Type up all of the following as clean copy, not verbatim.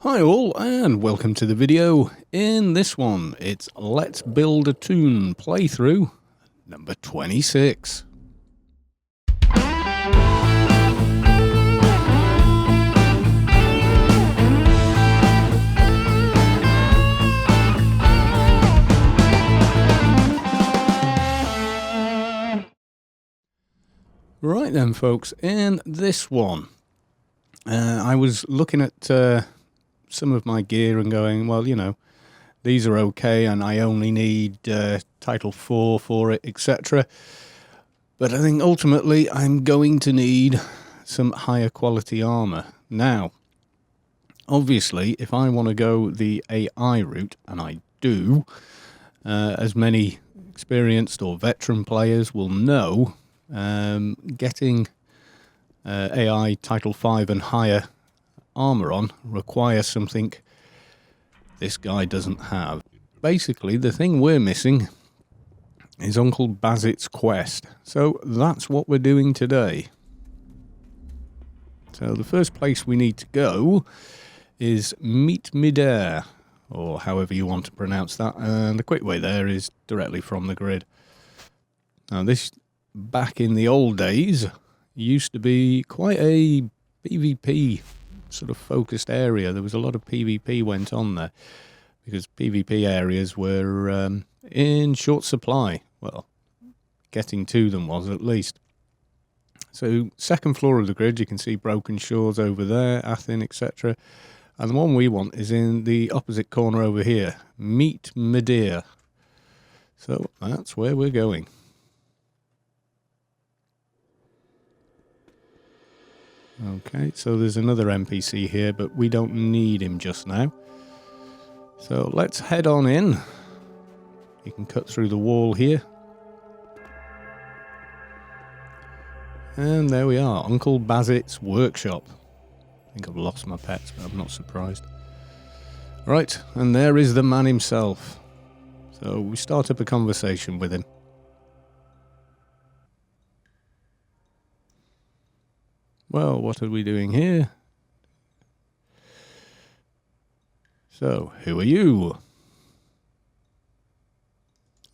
Hi all, and welcome to the video. In this one, it's Let's Build a Toon playthrough number 26. Right then folks, in this one, I was looking at some of my gear and going, well, you know, these are okay and I only need title 4 for it, etc. But I think ultimately I'm going to need some higher quality armor. Now, obviously, if I want to go the AI route, and I do, as many experienced or veteran players will know, getting AI title 5 and higher armor on requires something this guy doesn't have. Basically, the thing we're missing is Uncle Bazzit's Quest. So that's what we're doing today. So the first place we need to go is Meet Midair, or however you want to pronounce that. And the quick way there is directly from the grid. Now this, back in the old days, used to be quite a PvP sort of focused area. There was a lot of PvP went on there because PvP areas were in short supply. Well, getting to them was at least. So second floor of the grid, you can see Broken Shores over there, Athen, etc. And the one we want is in the opposite corner over here, Meet Midair. So that's where we're going. Okay, so there's another NPC here, but we don't need him just now. So let's head on in. You can cut through the wall here. And there we are, Uncle Bazzit's workshop. I think I've lost my pets, but I'm not surprised. Right, and there is the man himself. So we start up a conversation with him. Well, what are we doing here? So, who are you?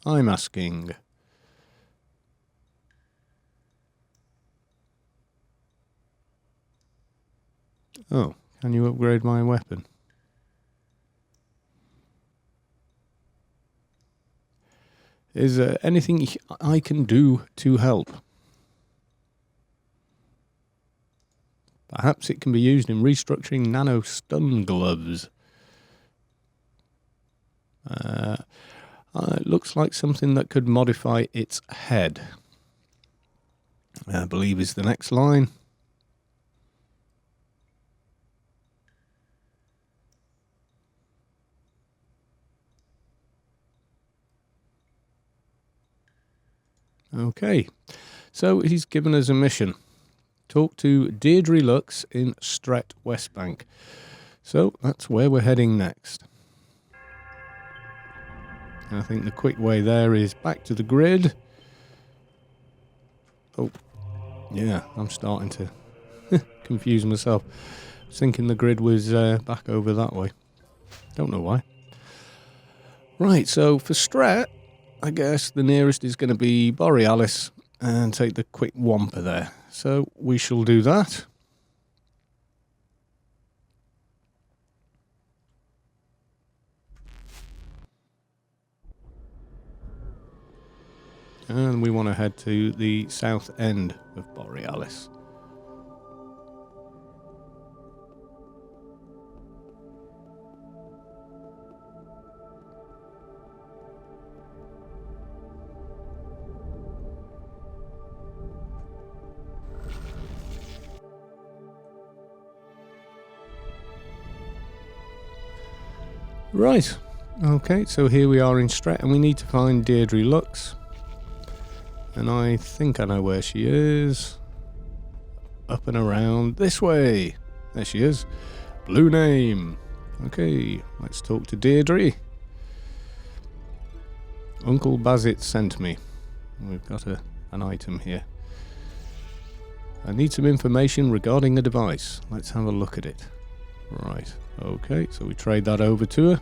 I'm asking. Oh, can you upgrade my weapon? Is there anything I can do to help? Perhaps it can be used in restructuring nano stun gloves. It looks like something that could modify its head, I believe is the next line. Okay, so he's given us a mission. Talk to Deirdre Lux in Stret West Bank. So that's where we're heading next. I think the quick way there is back to the grid. Oh, yeah, I'm starting to confuse myself. I was thinking the grid was back over that way. Don't know why. Right, so for Stret, I guess the nearest is going to be Borealis and take the quick Wampa there. So we shall do that. And we want to head to the south end of Borealis. Right, okay, so here we are in Stret and we need to find Deirdre Lux. And I think I know where she is. Up and around this way. There she is. Blue name. Okay, let's talk to Deirdre. Uncle Bazzit sent me. We've got an item here. I need some information regarding the device. Let's have a look at it. Right, okay, so we trade that over to her.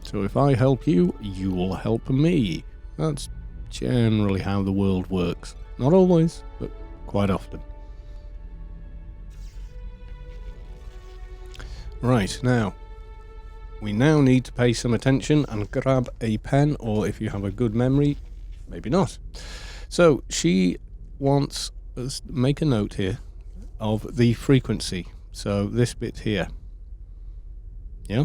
So if I help you, you will help me. That's generally how the world works. Not always, but quite often. Right, now, we now need to pay some attention and grab a pen, or if you have a good memory, maybe not. So she wants us to make a note here of the frequency. So this bit here. Yeah?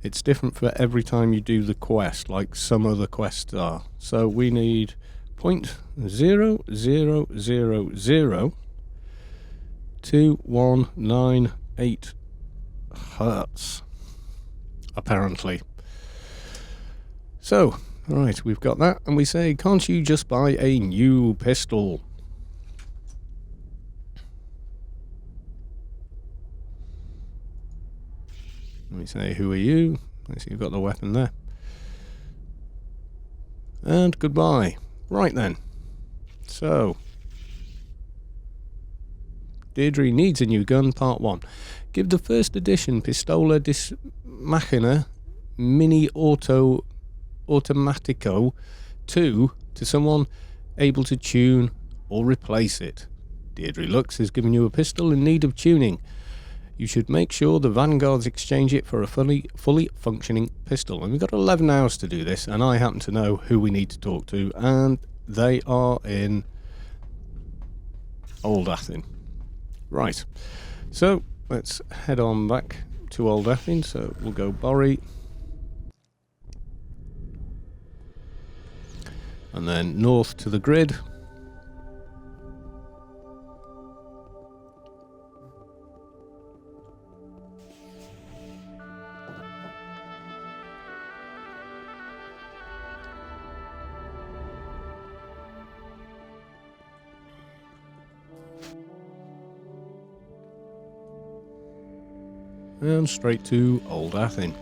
It's different for every time you do the quest, like some other quests are. So we need 0.00002198 hertz, apparently. So, alright, we've got that, and we say, can't you just buy a new pistol? We say, who are you? I see you've got the weapon there. And goodbye. Right then. So, Deirdre needs a new gun, part 1. Give the first edition Pistola Dis Machina Mini Automatico 2 to someone able to tune or replace it. Deirdre Lux has given you a pistol in need of tuning. You should make sure the Vanguards exchange it for a fully functioning pistol. And we've got 11 hours to do this, and I happen to know who we need to talk to, and they are in Old Athen. Right, so let's head on back to Old Athen. So we'll go Borry, and then north to the grid. And straight to Old Athen.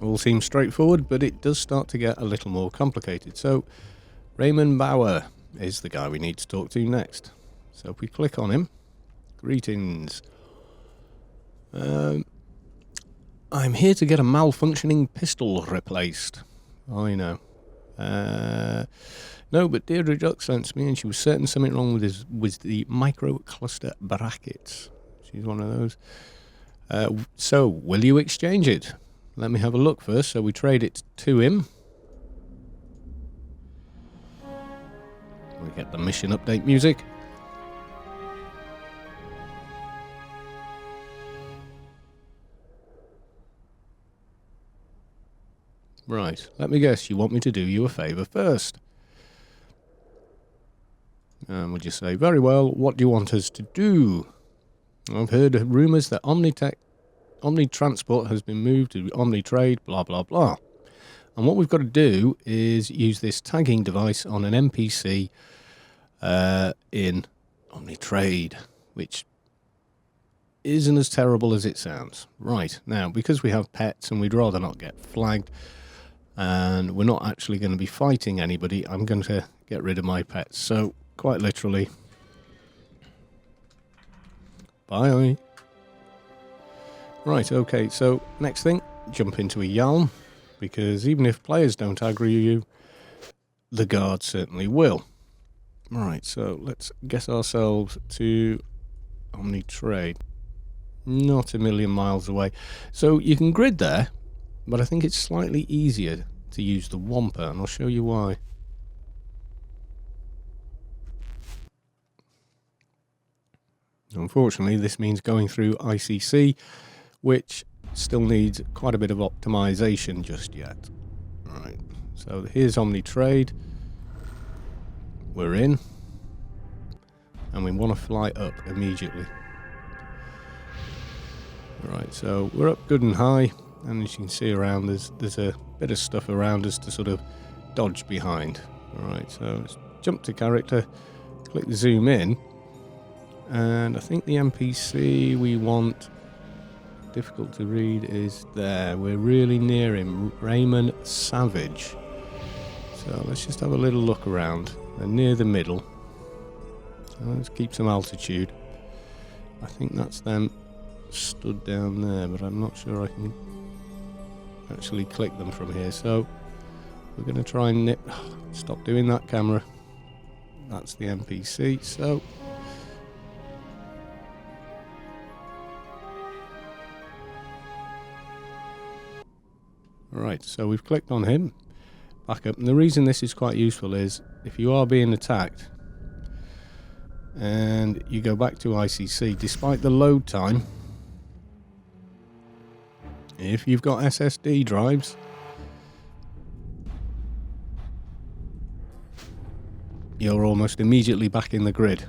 All seems straightforward, but it does start to get a little more complicated. So Raymond Bauer is the guy we need to talk to next. So if we click on him, greetings. I'm here to get a malfunctioning pistol replaced. I know. No, but Deirdre Duck sent me, and she was certain something wrong with the microcluster brackets. She's one of those. So, will you exchange it? Let me have a look first. So we trade it to him. We get the mission update music. Right, let me guess, you want me to do you a favour first. And we'll just say, very well, what do you want us to do? I've heard rumours that Omni Transport has been moved to Omni Trade, blah, blah, blah. And what we've got to do is use this tagging device on an NPC in Omni Trade, which isn't as terrible as it sounds. Right, now, because we have pets and we'd rather not get flagged, and we're not actually going to be fighting anybody, I'm going to get rid of my pets. So, quite literally, bye. Right, okay, so next thing, jump into a Yalm, because even if players don't aggro you, the guards certainly will. Right, so let's get ourselves to Omni Trade. Not a million miles away. So you can grid there, but I think it's slightly easier to use the Wampa, and I'll show you why. Unfortunately, this means going through ICC, which still needs quite a bit of optimization just yet. Right, so here's Omni Trade. We're in, and we want to fly up immediately. Right, so we're up good and high, and as you can see around, there's a bit of stuff around us to sort of dodge behind. Alright, so let's jump to character, click zoom in, and I think the NPC we want, difficult to read, is there. We're really near him, Raymond Savage. So let's just have a little look around. They're near the middle. So let's keep some altitude. I think that's them stood down there, but I'm not sure I can actually click them from here. So we're going to try and nip. Stop doing that, camera. That's the NPC. So right, so we've clicked on him. Back up. And the reason this is quite useful is if you are being attacked and you go back to ICC, despite the load time, if you've got SSD drives, you're almost immediately back in the grid.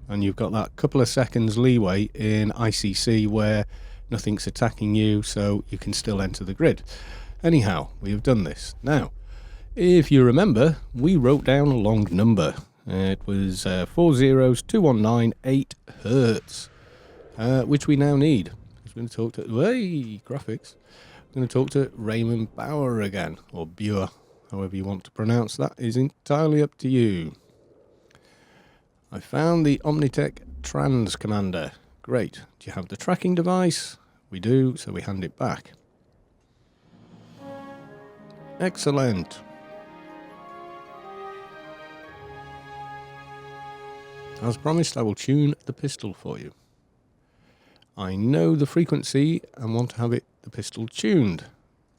And you've got that couple of seconds leeway in ICC where nothing's attacking you, so you can still enter the grid. Anyhow, we have done this. Now, if you remember, we wrote down a long number. It was 4 zeros, 219, 8 hertz, which we now need. We're going to talk to, hey, graphics. We're going to talk to Raymond Bauer again, or Bauer, however you want to pronounce that, is entirely up to you. I found the Omnitech Trans Commander. Great. Do you have the tracking device? We do, so we hand it back. Excellent. As promised, I will tune the pistol for you. I know the frequency and want to have the pistol tuned.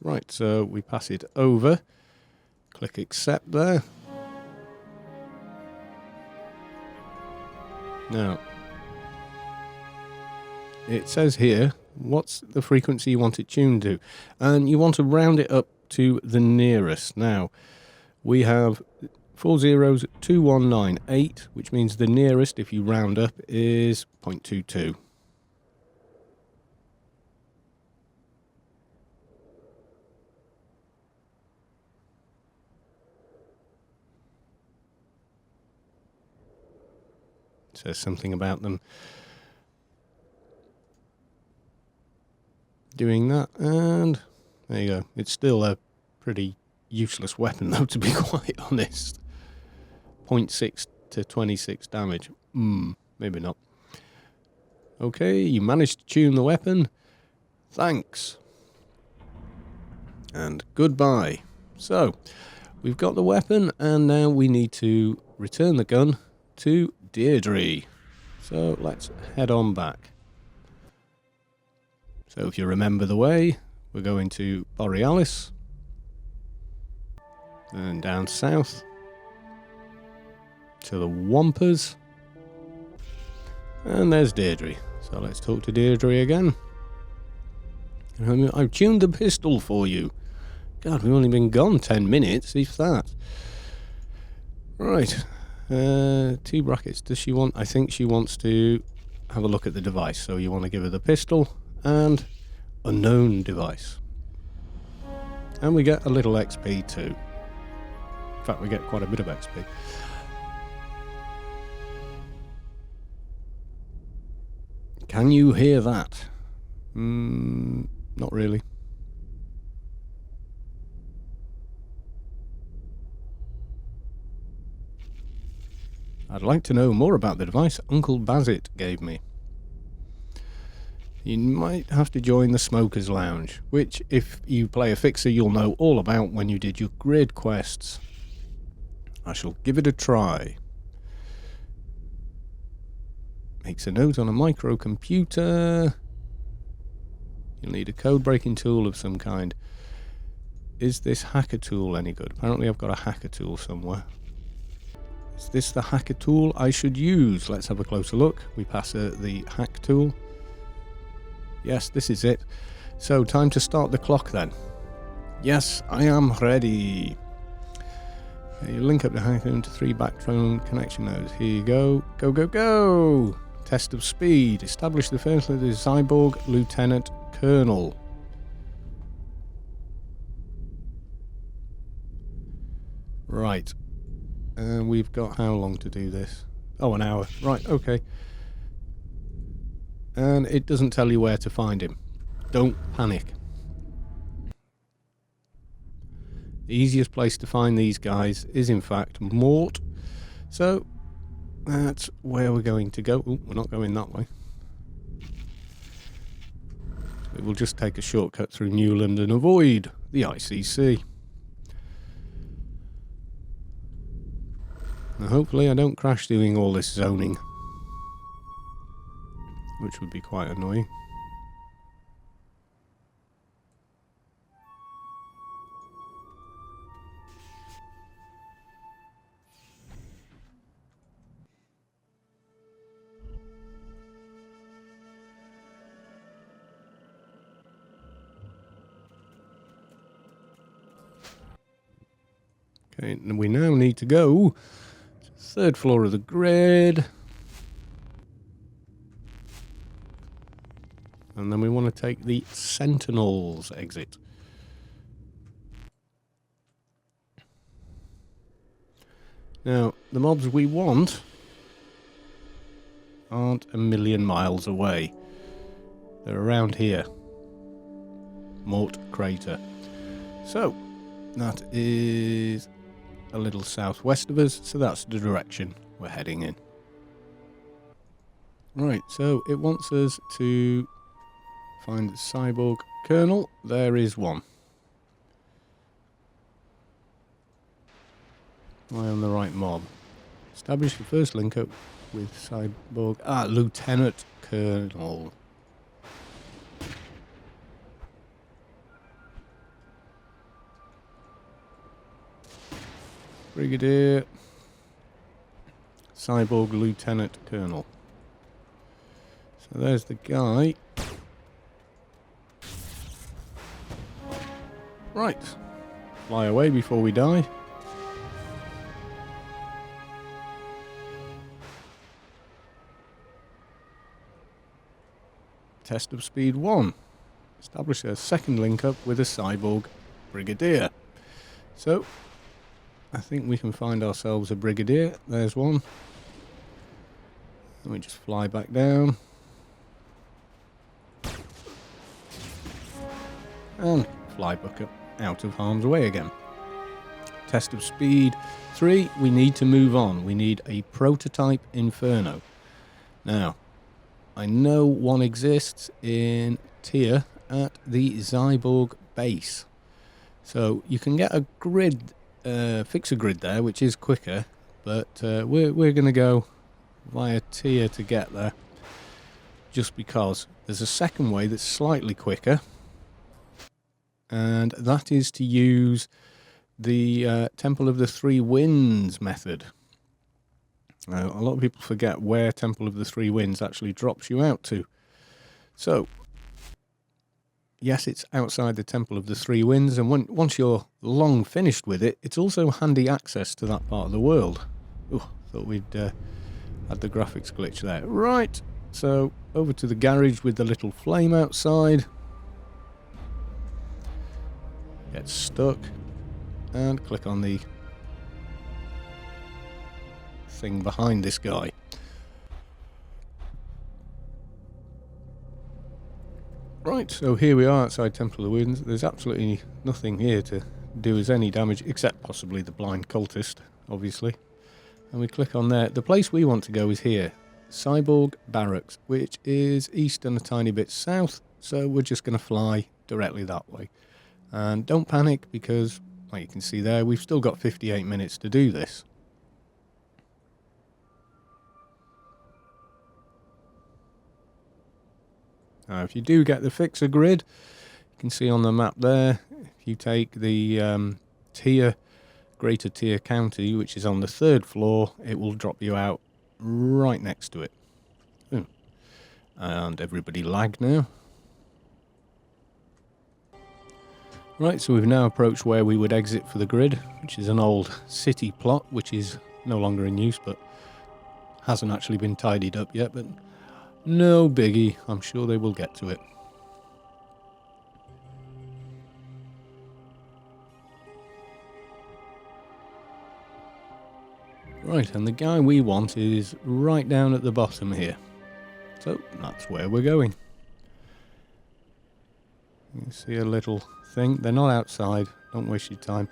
Right, so we pass it over. Click accept there. Now, it says here, what's the frequency you want it tuned to? And you want to round it up to the nearest. Now, we have 4 zeros, 2198, which means the nearest, if you round up, is 0.22. Says something about them doing that, and there you go. It's still a pretty useless weapon, though, to be quite honest. 0.6 to 26 damage. Maybe not. Okay, you managed to tune the weapon. Thanks. And goodbye. So, we've got the weapon, and now we need to return the gun to Deirdre. So, let's head on back. So, if you remember the way, we're going to Borealis. And down south to the Wampers. And there's Deirdre. So let's talk to Deirdre again. I've tuned the pistol for you. God, we've only been gone 10 minutes, if that. Right. 2 brackets. Does she want... I think she wants to have a look at the device. So you want to give her the pistol and unknown device. And we get a little XP too. In fact, we get quite a bit of XP. Can you hear that? Not really. I'd like to know more about the device Uncle Bazzit gave me. You might have to join the Smokers Lounge, which, if you play a fixer, you'll know all about when you did your grid quests. I shall give it a try. Makes a note on a microcomputer. You'll need a code-breaking tool of some kind. Is this hacker tool any good? Apparently I've got a hacker tool somewhere. Is this the hacker tool I should use? Let's have a closer look. We pass the hack tool. Yes, this is it. So, time to start the clock then. Yes, I am ready. You link up the hacker into 3 backbone connection nodes. Here you go. Go, go, go! Test of speed. Establish the first of the cyborg lieutenant colonel. Right. And we've got how long to do this? Oh, an hour. Right, okay. And it doesn't tell you where to find him. Don't panic. The easiest place to find these guys is in fact Mort. So that's where we're going to go. Ooh, we're not going that way. We'll just take a shortcut through Newland and avoid the ICC. Now hopefully I don't crash doing all this zoning, which would be quite annoying. Okay, and we now need to go to the third floor of the grid. And then we want to take the Sentinels exit. Now, the mobs we want aren't a million miles away. They're around here. Mort Crater. So, that is a little southwest of us, so that's the direction we're heading in. Right, so it wants us to find the cyborg kernel. There is one. Am I on the right mob? Establish the first link up with cyborg. Lieutenant Colonel. Brigadier. Cyborg Lieutenant Colonel. So there's the guy. Right. Fly away before we die. Test of speed 1. Establish a second link up with a cyborg brigadier. So, I think we can find ourselves a brigadier. There's one. Let me just fly back down. And fly back up out of harm's way again. Test of speed 3. We need to move on. We need a prototype Inferno. Now, I know one exists in Tier at the Zyborg base. So you can get a grid, fix a grid there, which is quicker, but we're going to go via Tier to get there, just because there's a second way that's slightly quicker, and that is to use the Temple of the Three Winds method. Now, a lot of people forget where Temple of the Three Winds actually drops you out to. So, yes, it's outside the Temple of the Three Winds, and once you're long finished with it, it's also handy access to that part of the world. Ooh, thought we'd had the graphics glitch there. Right, so over to the garage with the little flame outside. Get stuck, and click on the thing behind this guy. Right, so here we are outside Temple of the Winds. There's absolutely nothing here to do us any damage, except possibly the blind cultist, obviously. And we click on there. The place we want to go is here, Cyborg Barracks, which is east and a tiny bit south, so we're just going to fly directly that way. And don't panic, because, like you can see there, we've still got 58 minutes to do this. Now, if you do get the fixer grid, you can see on the map there, if you take the Greater Tier County, which is on the 3rd floor, it will drop you out right next to it. Ooh. And everybody lagged now. Right, so we've now approached where we would exit for the grid, which is an old city plot, which is no longer in use, but hasn't actually been tidied up yet, but no biggie, I'm sure they will get to it. Right, and the guy we want is right down at the bottom here. So, that's where we're going. You can see a little thing. They're not outside. Don't waste your time.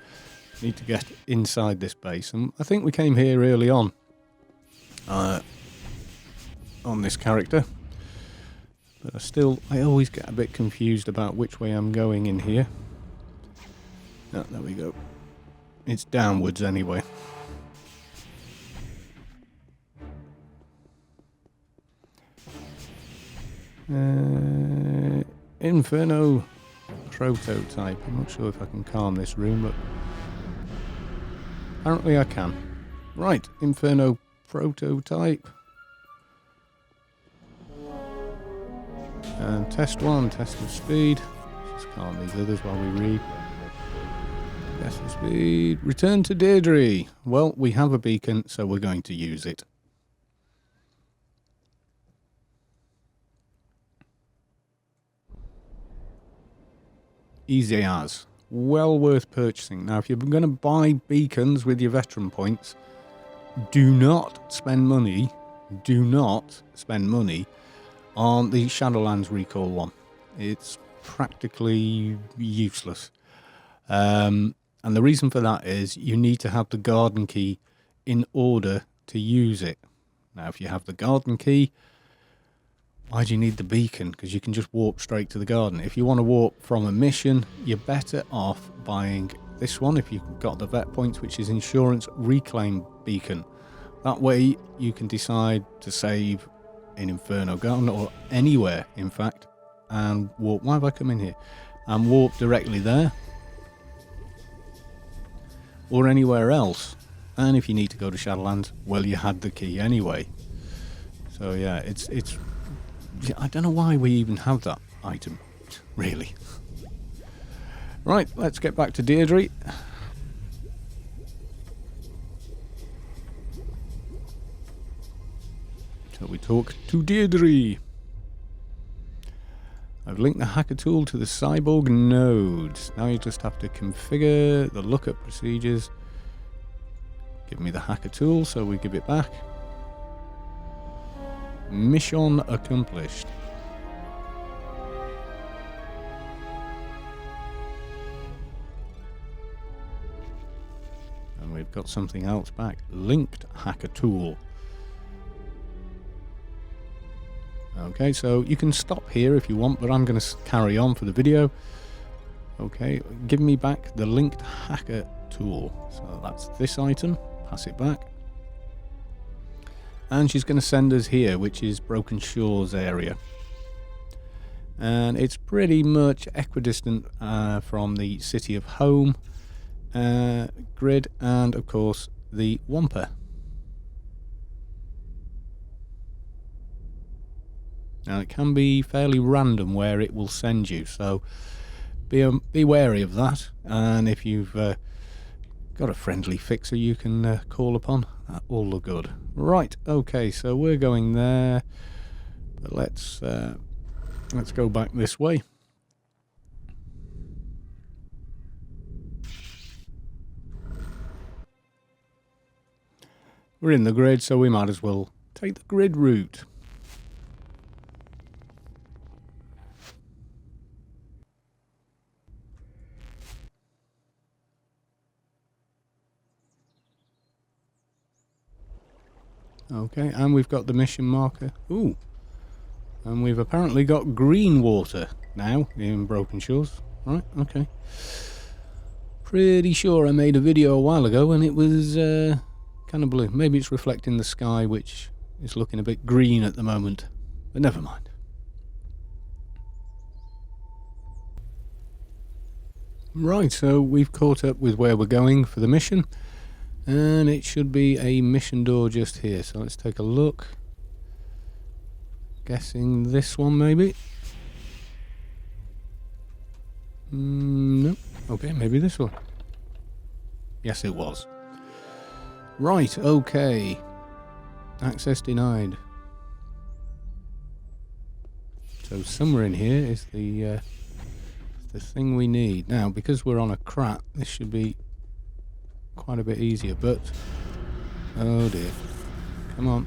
Need to get inside this base. And I think we came here early on this character. But I always get a bit confused about which way I'm going in here. Oh, there we go. It's downwards anyway. Inferno prototype. I'm not sure if I can calm this room, but apparently I can. Right, Inferno prototype. And test 1, test of speed. Just calm these others while we read. Test of speed. Return to Deirdre. Well, we have a beacon, so we're going to use it. Easy as. Well worth purchasing. Now, if you're going to buy beacons with your veteran points, do not spend money on the Shadowlands Recall one. It's practically useless. And the reason for that is you need to have the garden key in order to use it. Now, if you have the garden key, why do you need the beacon? Because you can just warp straight to the garden. If you want to warp from a mission, you're better off buying this one if you've got the vet points, which is Insurance Reclaim Beacon. That way you can decide to save in Inferno Garden or anywhere, in fact, and warp. Why have I come in here? And warp directly there or anywhere else. And if you need to go to Shadowlands, well, you had the key anyway. So yeah, it's I don't know why we even have that item, really. Right, let's get back to Deirdre. So we talk to Deirdre. I've linked the hacker tool to the cyborg nodes. Now you just have to configure the lookup procedures. Give me the hacker tool, so we give it back. Mission accomplished. And we've got something else back. Linked hacker tool. Okay, so you can stop here if you want, but I'm going to carry on for the video. Okay, give me back the linked hacker tool. So that's this item. Pass it back. And she's going to send us here, which is Broken Shores area. And it's pretty much equidistant from the City of Home grid and, of course, the Wampa. Now, it can be fairly random where it will send you, so be wary of that. And if you've got a friendly fixer you can call upon, that all look good. Right, okay, so we're going there, but let's go back this way. We're in the grid, so we might as well take the grid route. Okay, and we've got the mission marker. Ooh. And we've apparently got green water now in Broken Shores. Right, okay. Pretty sure I made a video a while ago and it was kind of blue. Maybe it's reflecting the sky, which is looking a bit green at the moment. But never mind. Right, so we've caught up with where we're going for the mission. And it should be a mission door just here. So let's take a look. Guessing this one maybe. Nope. Okay, maybe this one. Yes, it was. Right, okay. Access denied. So somewhere in here is the thing we need. Now, because we're on a crat, this should be quite a bit easier, but oh dear. Come on.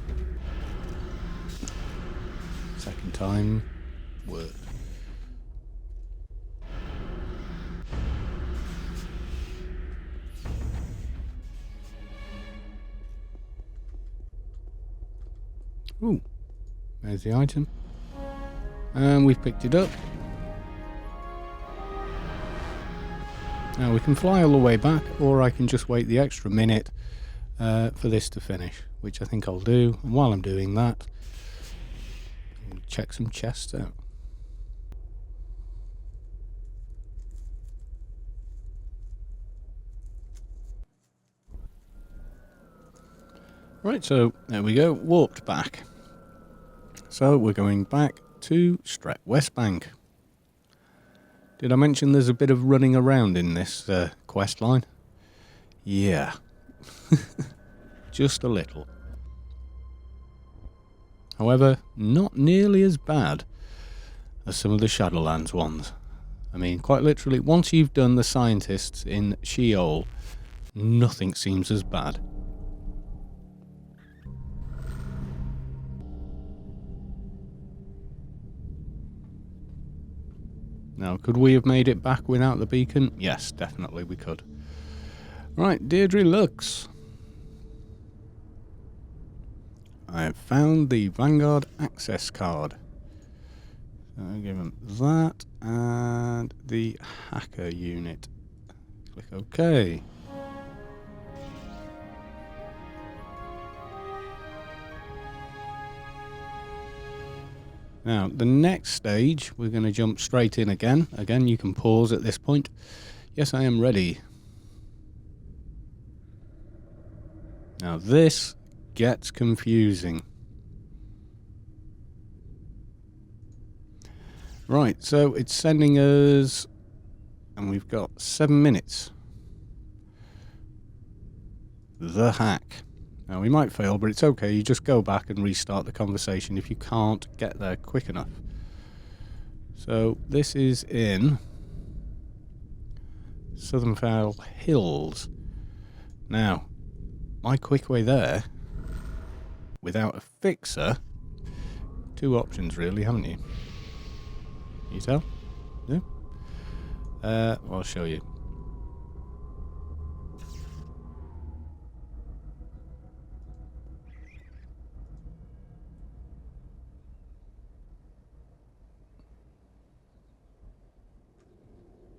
Second time worked. Ooh, there's the item. And we've picked it up. Now we can fly all the way back, or I can just wait the extra minute for this to finish, which I think I'll do. And while I'm doing that, I'll check some chests out. Right, so there we go, warped back. So we're going back to Stret West Bank. Did I mention there's a bit of running around in this quest line? Yeah. Just a little. However, not nearly as bad as some of the Shadowlands ones. I mean, quite literally, once you've done the scientists in Sheol, nothing seems as bad. Now, could we have made it back without the beacon? Yes, definitely we could. Right, Deirdre looks. I have found the Vanguard access card. So I'll give him that and the hacker unit. Click OK. Now, the next stage, we're going to jump straight in again. Again, you can pause at this point. Yes, I am ready. Now, this gets confusing. Right, so it's sending us, and we've got 7 minutes. The hack. Now, we might fail, but it's okay. You just go back and restart the conversation if you can't get there quick enough. So, this is in Southernfell Hills. Now, my quick way there, without a fixer, 2 options really, haven't you? Can you tell? No? I'll show you.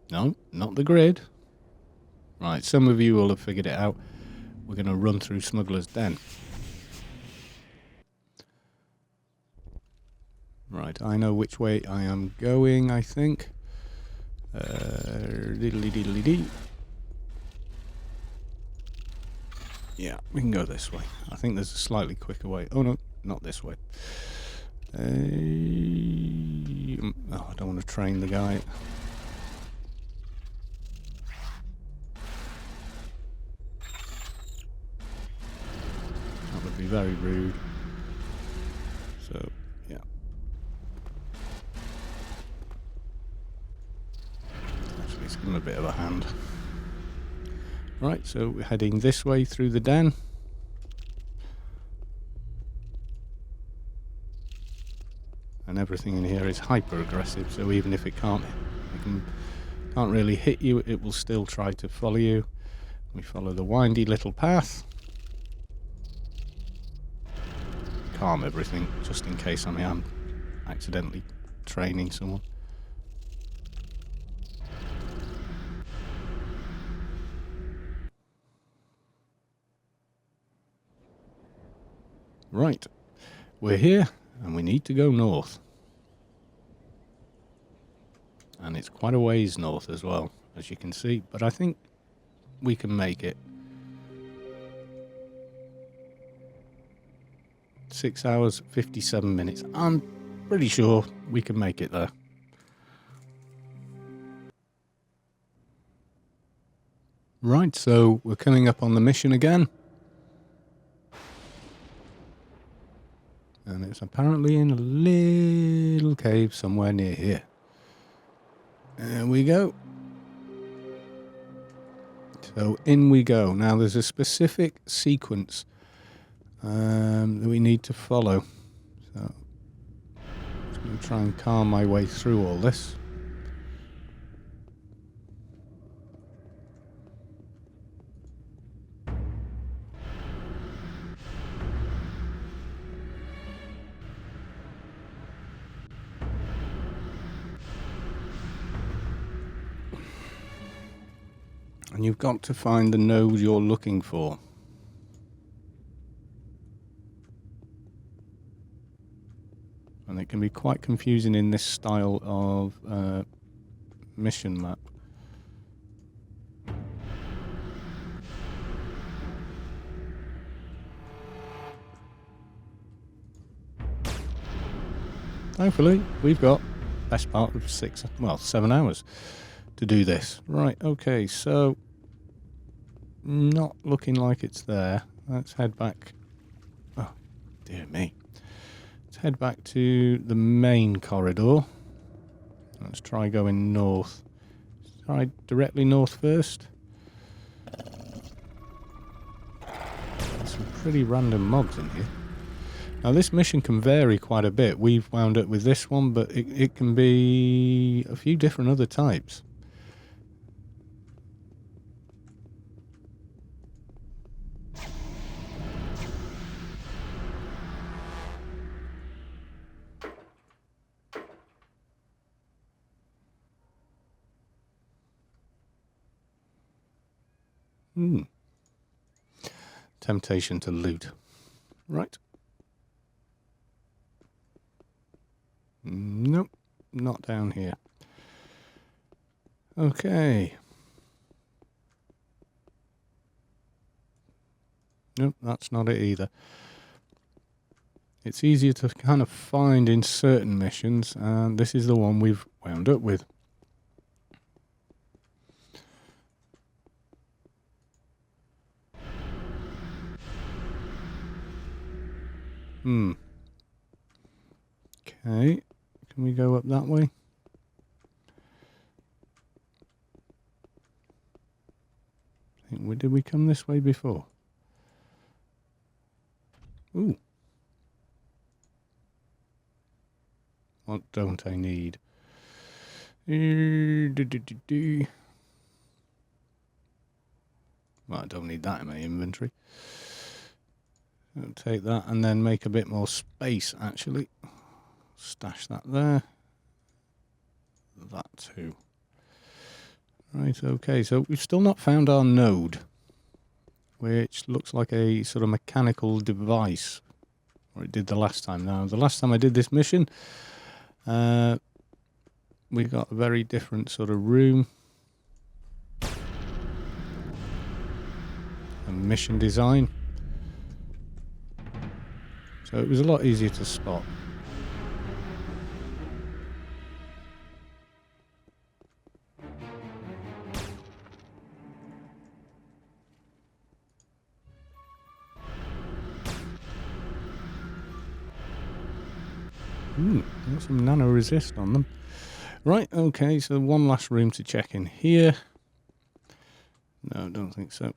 No, not the grid. Right, some of you will have figured it out. We're going to run through Smuggler's Den. Right, I know which way I am going, I think. Diddly-diddly-dee. Yeah, we can go this way. I think there's a slightly quicker way. Oh no, not this way. Oh, I don't want to train the guy. That would be very rude. So, yeah. Actually, let's give him a bit of a hand. Right, so we're heading this way through the den. And everything in here is hyper aggressive, so even if it can't really hit you, it will still try to follow you. We follow the windy little path. Calm everything, just in case I am accidentally training someone. Right, we're here and we need to go north. And it's quite a ways north as well, as you can see, but I think we can make it. 6 hours, 57 minutes. I'm pretty sure we can make it there. Right, so we're coming up on the mission again. And it's apparently in a little cave somewhere near here. There we go. So in we go. Now there's a specific sequence that we need to follow. So I'm just going to try and calm my way through all this. And you've got to find the node you're looking for. And it can be quite confusing in this style of mission map. Thankfully, we've got best part of 7 hours to do this. Right, okay, so not looking like it's there. Let's head back. Oh, dear me. Let's head back to the main corridor. Let's try going north. Try directly north first. There's some pretty random mobs in here. Now this mission can vary quite a bit. We've wound up with this one, but it can be a few different other types. Temptation to loot. Right. Nope, not down here. Okay. Nope, that's not it either. It's easier to kind of find in certain missions, and this is the one we've wound up with. Okay, can we go up that way? Did we come this way before? Ooh. What don't I need? Well, I don't need that in my inventory. I'll take that and then make a bit more space, actually. Stash that there. That too. Right, okay, so we've still not found our node, which looks like a sort of mechanical device, or it did the last time. Now, the last time I did this mission, we got a very different sort of room. And mission design. So it was a lot easier to spot. Got some nano resist on them. Right, okay, so one last room to check in here. No, don't think so.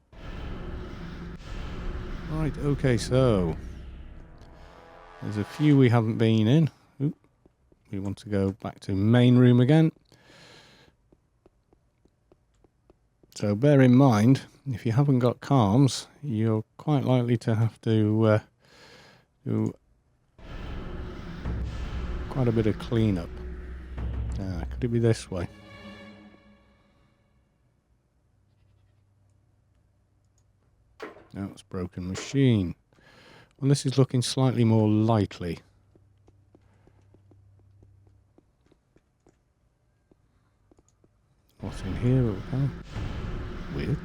Right, okay, so there's a few we haven't been in. Oop. We want to go back to main room again. So bear in mind, if you haven't got comms, you're quite likely to have to do quite a bit of cleanup. Could it be this way? No, it's broken machine. Well, this is looking slightly more likely. What's in here? Oh, weird.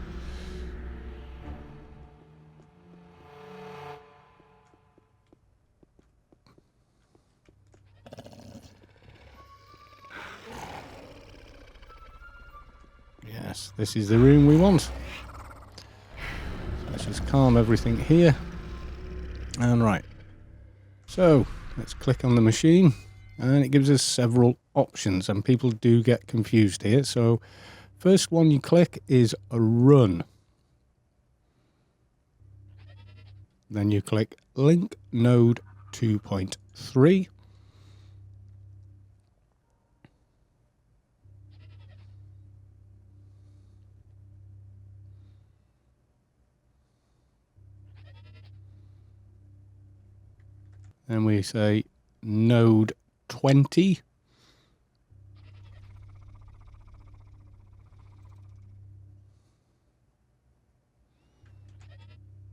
Yes, this is the room we want. Let's just calm everything here. And right. So, let's click on the machine. And it gives us several options. And people do get confused here. So, first one you click is a run. Then you click Link Node 2.3. Then we say Node 20.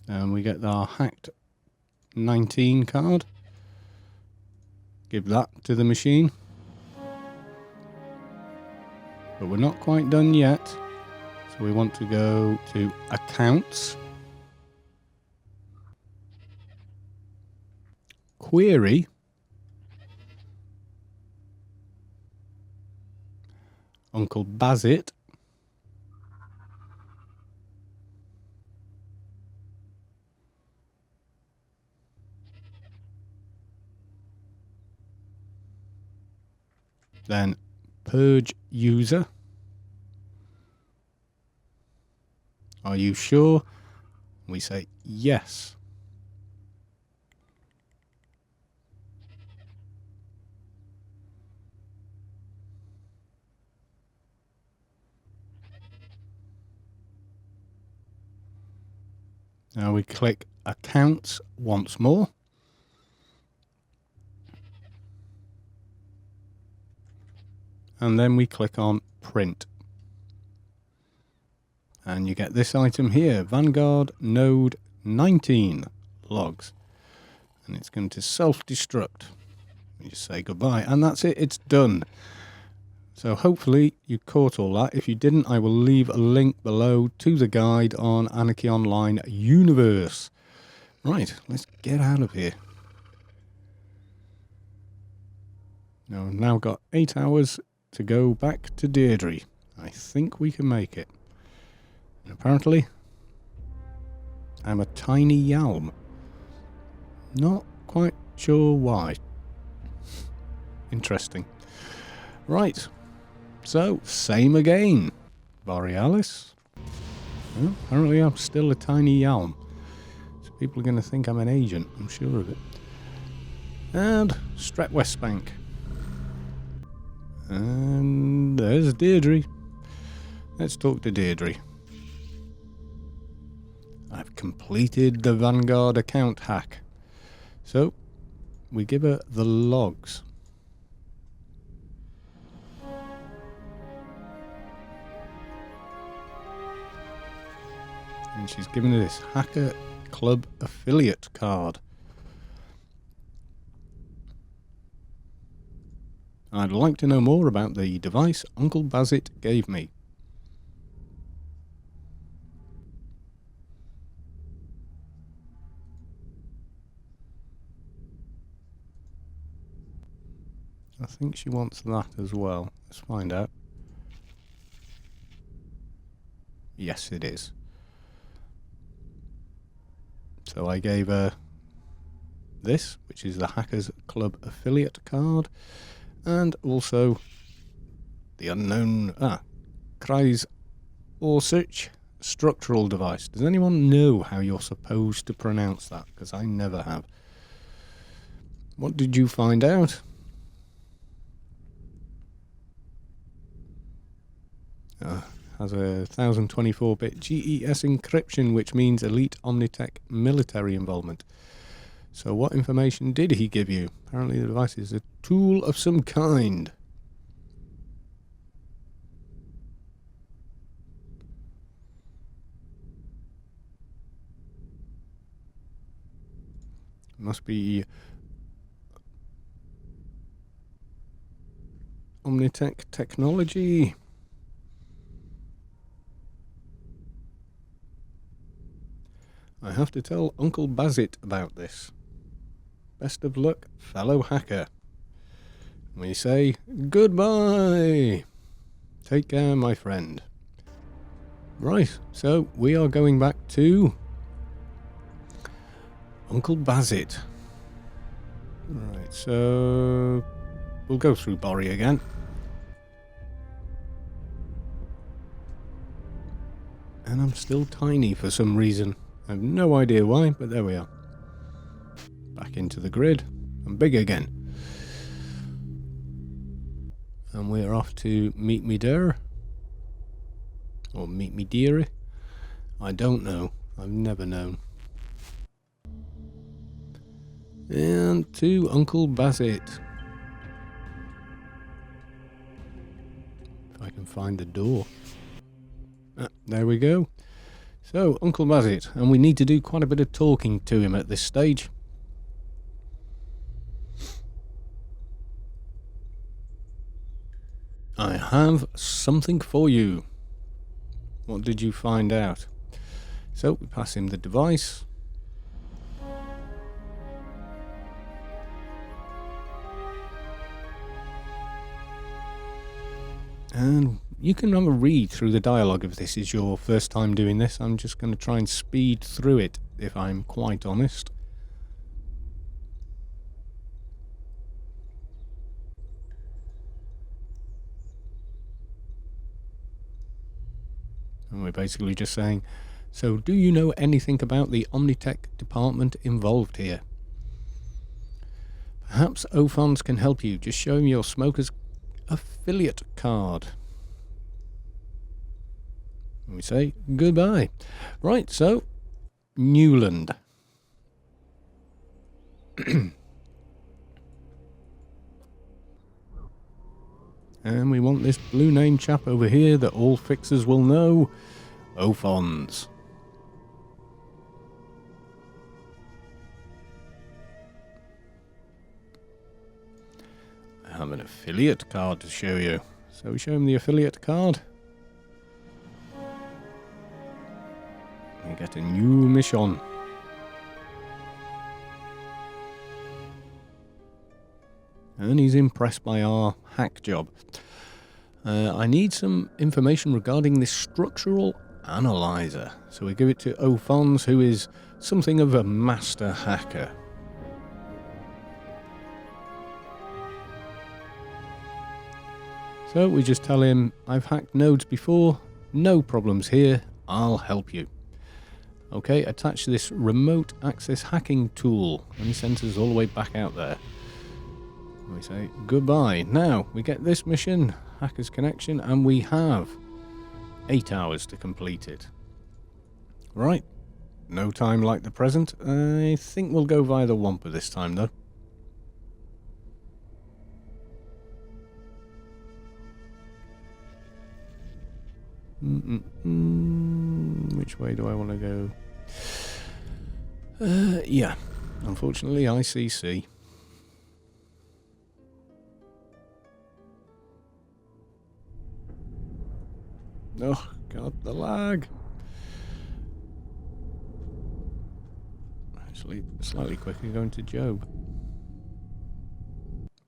And we get our hacked 19 card. Give that to the machine. But we're not quite done yet. So we want to go to accounts. Query. Uncle Bazzit. Then purge user. Are you sure? We say yes. Now we click accounts once more. And then we click on print. And you get this item here, Vanguard Node 19 logs. And it's going to self-destruct. You just say goodbye. And that's it, it's done. So hopefully you caught all that. If you didn't, I will leave a link below to the guide on Anarchy Online Universe. Right, let's get out of here. Now we've now got 8 hours to go back to Deirdre. I think we can make it. And apparently, I'm a tiny yalm. Not quite sure why. Interesting. Right. So, same again. Borealis. Well, apparently I'm still a tiny yalm. So people are going to think I'm an agent. I'm sure of it. And Stret West Bank. And there's Deirdre. Let's talk to Deirdre. I've completed the Vanguard account hack. So, we give her the logs. And she's given her this Hacker Club affiliate card. I'd like to know more about the device Uncle Bazzit gave me. I think she wants that as well. Let's find out. Yes, it is. So I gave her this, which is the Hackers Club affiliate card, and also the unknown Kreis Orsich structural device. Does anyone know how you're supposed to pronounce that? Because I never have. What did you find out? Has a 1024-bit GES encryption, which means elite Omnitech military involvement. So what information did he give you? Apparently the device is a tool of some kind. Must be Omnitech technology. I have to tell Uncle Bazzit about this. Best of luck, fellow hacker. We say goodbye. Take care, my friend. Right, so we are going back to Uncle Bazzit. Right, so we'll go through Borry again. And I'm still tiny for some reason. I have no idea why, but there we are. Back into the grid. I'm big again. And we're off to meet me there. Or meet me dearie. I don't know. I've never known. And to Uncle Bazzit. If I can find the door. There we go. So, Uncle Bazzit, and we need to do quite a bit of talking to him at this stage. I have something for you. What did you find out? So, we pass him the device. And you can have a read through the dialogue if this is your first time doing this. I'm just going to try and speed through it, if I'm quite honest. And we're basically just saying, so do you know anything about the Omnitech department involved here? Perhaps Ophons can help you. Just show him your smoker's affiliate card. And we say goodbye. Right, so Newland. And we want this blue name chap over here that all fixers will know. Ophons. I have an affiliate card to show you. So we show him the affiliate card. We get a new mission. And he's impressed by our hack job. I need some information regarding this structural analyzer. So we give it to Ophons, who is something of a master hacker. So we just tell him, I've hacked nodes before, no problems here, I'll help you. Okay, attach this remote access hacking tool, and he sends us all the way back out there. And we say goodbye. Now we get this mission, Hacker's Connection, and we have 8 hours to complete it. Right, no time like the present. I think we'll go via the Wampa this time though. Which way do I want to go? Yeah, unfortunately ICC. Oh god, the lag. Actually, slightly quicker going to Job,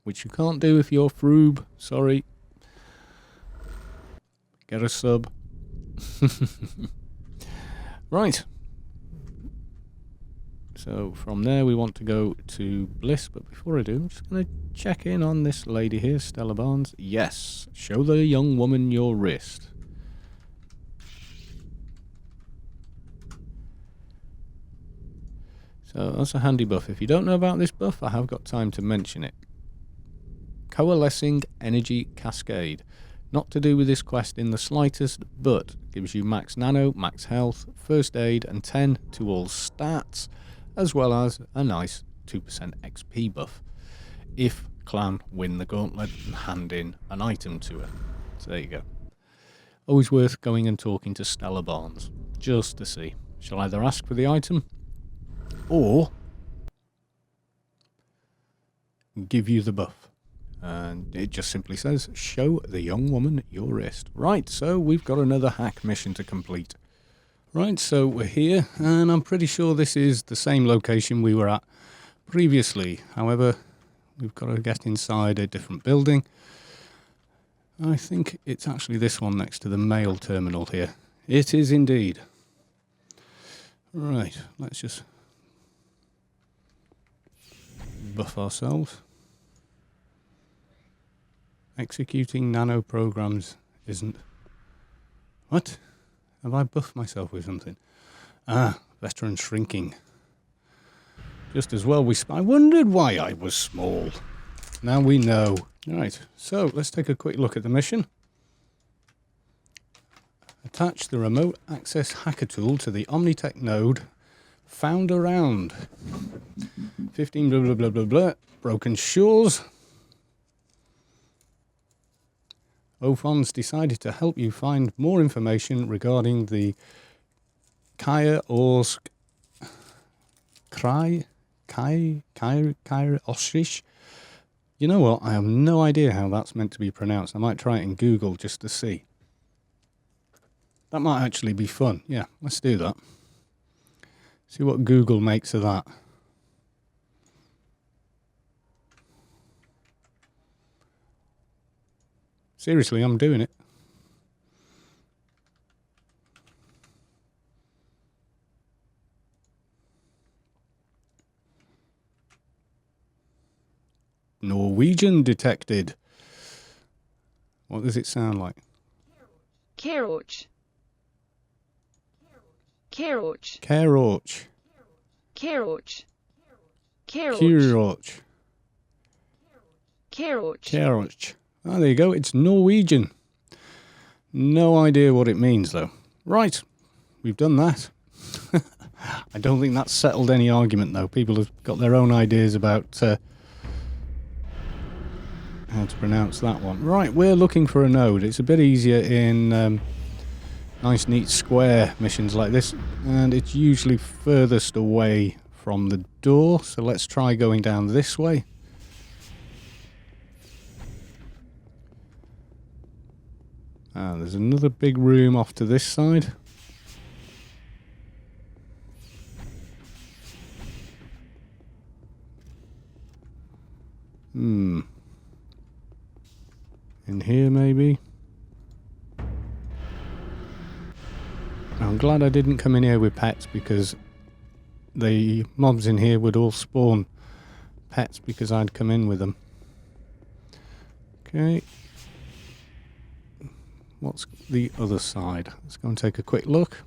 which you can't do if you're Froob. Sorry. Get a sub. Right. So from there we want to go to Bliss, but before I do, I'm just going to check in on this lady here, Stella Barnes. Yes, show the young woman your wrist. So that's a handy buff. If you don't know about this buff, I have got time to mention it. Coalescing Energy Cascade. Not to do with this quest in the slightest, but gives you max nano, max health, first aid, and 10 to all stats, as well as a nice 2% XP buff, if clan win the gauntlet and hand in an item to her. So there you go. Always worth going and talking to Stella Barnes, just to see. She'll either ask for the item, or give you the buff. And it just simply says, show the young woman your wrist. Right, so we've got another hack mission to complete. Right, so we're here, and I'm pretty sure this is the same location we were at previously. However, we've got to get inside a different building. I think it's actually this one next to the mail terminal here. It is indeed. Right, let's just buff ourselves. Executing nano programs isn't... What? Have I buffed myself with something? Ah, veteran shrinking. Just as well I wondered why I was small. Now we know. Right, so let's take a quick look at the mission. Attach the remote access hacker tool to the Omnitech node found around 15 blah blah blah blah blah Broken Shores. Ophons decided to help you find more information regarding the Kaya Orsk Krai Ostrish. You know what? I have no idea how that's meant to be pronounced. I might try it in Google just to see. That might actually be fun. Yeah, let's do that. See what Google makes of that. Seriously, I'm doing it. Norwegian detected. What does it sound like? Kerouac. Kerouac. Kerouac. Kerouac. Kerouac. Kerouac. Kerouac. Kerouac. Oh, there you go. It's Norwegian. No idea what it means, though. Right. We've done that. I don't think that's settled any argument, though. People have got their own ideas about how to pronounce that one. Right, we're looking for a node. It's a bit easier in nice, neat square missions like this, and it's usually furthest away from the door. So let's try going down this way. There's another big room off to this side. In here, maybe? I'm glad I didn't come in here with pets, because the mobs in here would all spawn pets because I'd come in with them. Okay. What's the other side? Let's go and take a quick look.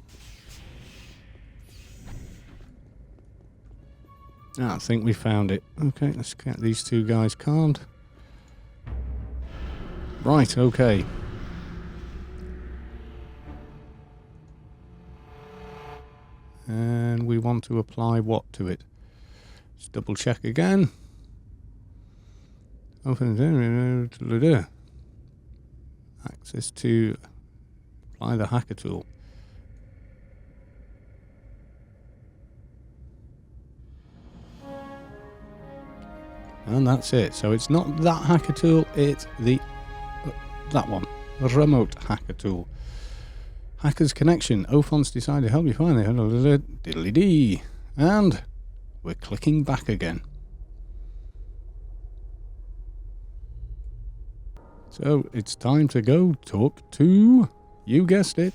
I think we found it. Okay, let's get these two guys calmed. Right, okay. And we want to apply what to it? Let's double check again. Open it. Access to apply the hacker tool. And that's it. So it's not that hacker tool, it's the that one. Remote hacker tool. Hacker's connection. Ophon's decided to help you find it. Diddly-dee. And we're clicking back again. So it's time to go talk to, you guessed it,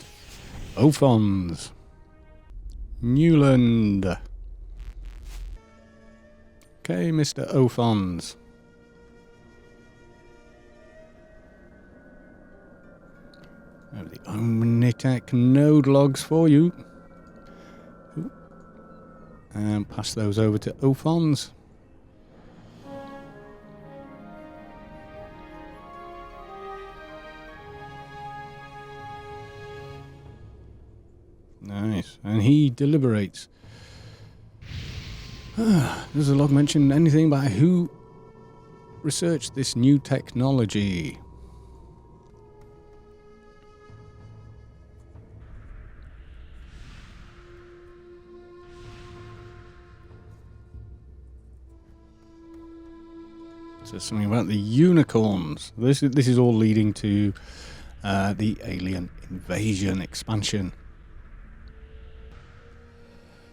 Ophons. Newland. Okay, Mr. Ophons. I have the Omnitech node logs for you. And pass those over to Ophons. Nice. And he deliberates. Does the log mention anything about who researched this new technology? So something about the unicorns. This is all leading to the alien invasion expansion.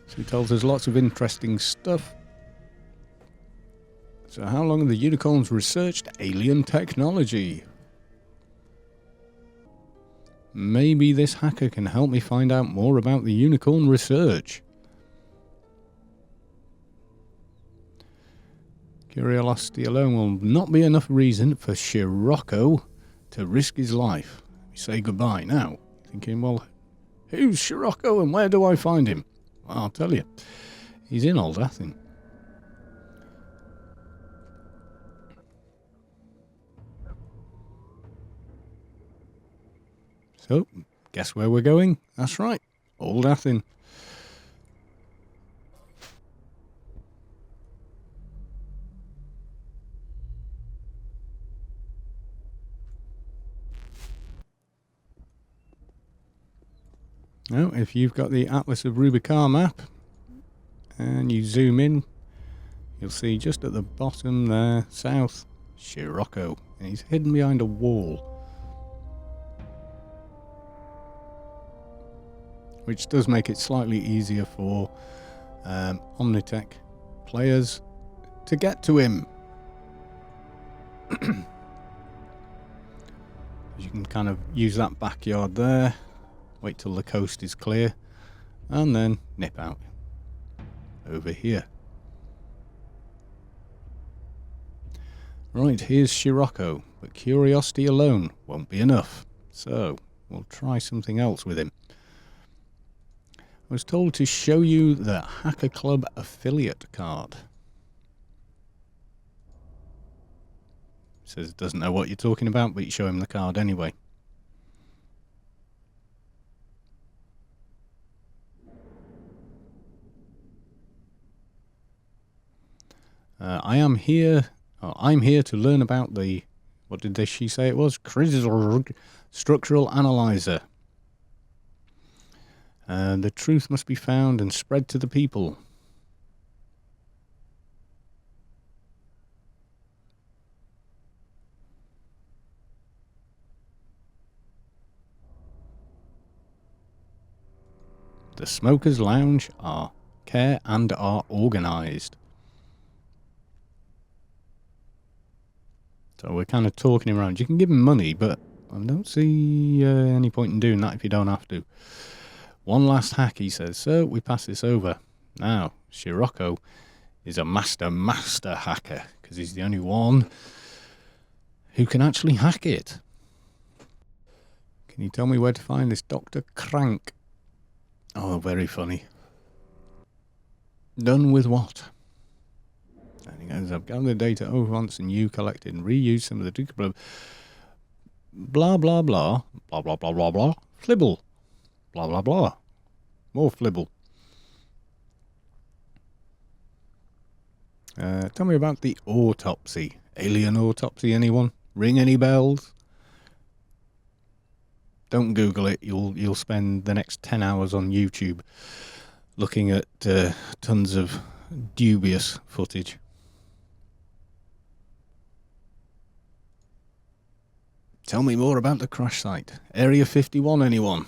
So he tells us lots of interesting stuff. So how long have the unicorns researched alien technology? Maybe this hacker can help me find out more about the unicorn research. Curiosity alone will not be enough reason for Scirocco to risk his life. We say goodbye now. Thinking, well, who's Scirocco and where do I find him? Well, I'll tell you. He's in Old Athen. So, guess where we're going? That's right, Old Athen. Now, if you've got the Atlas of Rubicon map and you zoom in, you'll see just at the bottom there, south, Scirocco. And he's hidden behind a wall, which does make it slightly easier for Omnitech players to get to him. You can kind of use that backyard there, wait till the coast is clear, and then nip out over here. Right, here's Scirocco, but curiosity alone won't be enough, so we'll try something else with him. I was told to show you the Hacker Club affiliate card. Says it doesn't know what you're talking about, but you show him the card anyway. I'm here to learn about the, what did she say it was? Structural Analyzer. The truth must be found and spread to the people. The Smokers Lounge are organised. So we're kind of talking him around. You can give him money, but I don't see any point in doing that if you don't have to. One last hack, he says. So we pass this over. Now, Scirocco is a master hacker, because he's the only one who can actually hack it. Can you tell me where to find this Dr. Crank? Oh, very funny. Done with what? And he goes, I've gathered data over once and you collected and reused some of the blah blah blah blah blah blah blah blah blah flibble blah blah blah. More flibble. Tell me about the autopsy. Alien autopsy, anyone? Ring any bells? Don't Google it. You'll spend the next 10 hours on YouTube looking at tons of dubious footage. Tell me more about the crash site. Area 51, anyone?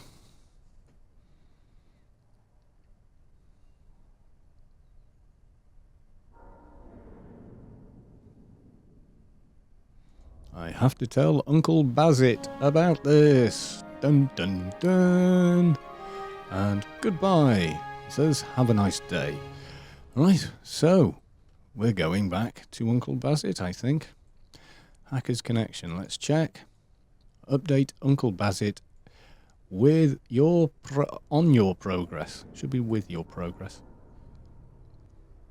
I have to tell Uncle Bazzit about this. Dun dun dun. And goodbye. He says, have a nice day. Right, so we're going back to Uncle Bazzit, I think. Hacker's Connection, let's check. Update Uncle Bazzit with on your progress. Should be with your progress.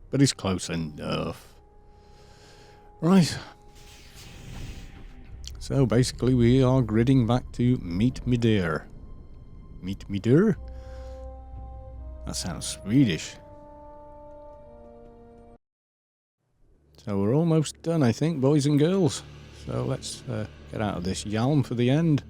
But it's close enough. Right. So basically we are gridding back to Meet Me Dear. Meet Me Dear? That sounds Swedish. So we're almost done, I think, boys and girls. So let's get out of this yalm for the end.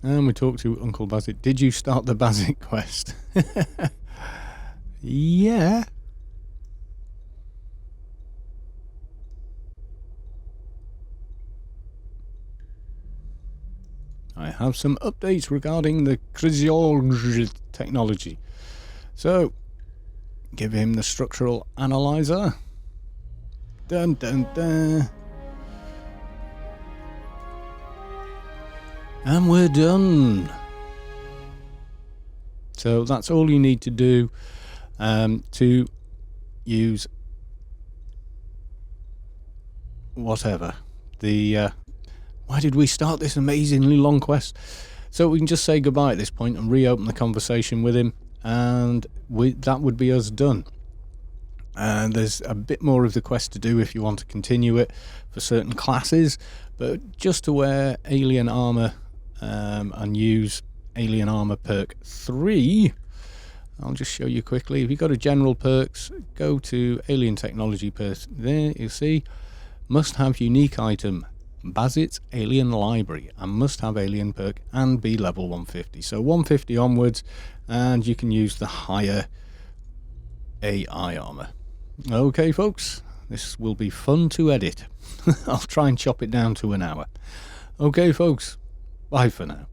And we talked to Uncle Bazzit. Did you start the Bazzit Quest? Yeah. I have some updates regarding the Crysiology technology. So, give him the structural analyzer. Dun dun dun. And we're done. So that's all you need to do to use whatever. Why did we start this amazingly long quest? So we can just say goodbye at this point and reopen the conversation with him, and that would be us done. And there's a bit more of the quest to do if you want to continue it for certain classes, but just to wear alien armor and use Alien Armor perk 3. I'll just show you quickly. If you go to General Perks, go to Alien Technology Perks. There you see, must have unique item, Bazzit Alien Library, and must have Alien perk and be level 150. So 150 onwards, and you can use the higher AI armor. Okay, folks, this will be fun to edit. I'll try and chop it down to an hour. Okay, folks, bye for now.